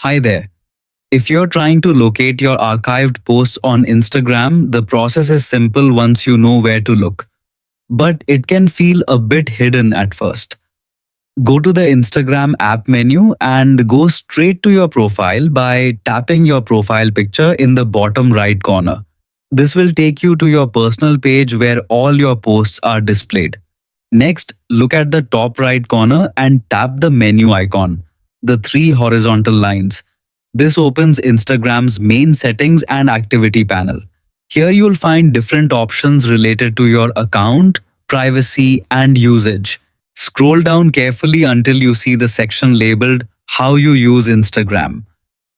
Hi there. If you're trying to locate your archived posts on Instagram, the process is simple once you know where to look. But it can feel a bit hidden at first. Go to the Instagram app menu and go straight to your profile by tapping your profile picture in the bottom right corner. This will take you to your personal page where all your posts are displayed. Next, look at the top right corner and tap the menu icon, the three horizontal lines. This opens Instagram's main settings and activity panel. Here you'll find different options related to your account, privacy, and usage. Scroll down carefully until you see the section labeled How You Use Instagram.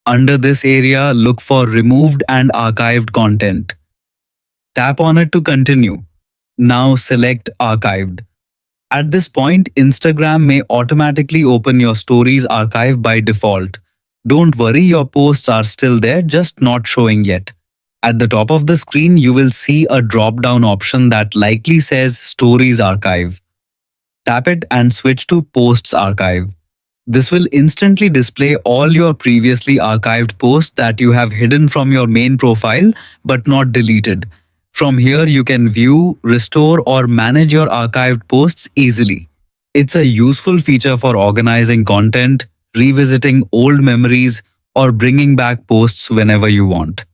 Under this area, look for Removed and Archived Content. Tap on it to continue. Now select Archived. At this point, Instagram may automatically open your stories archive by default. Don't worry, your posts are still there, just not showing yet. At the top of the screen, you will see a drop down option that likely says Stories Archive. Tap it and switch to Posts Archive. This will instantly display all your previously archived posts that you have hidden from your main profile but not deleted. From here, you can view, restore, or manage your archived posts easily. It's a useful feature for organizing content, revisiting old memories, or bringing back posts whenever you want.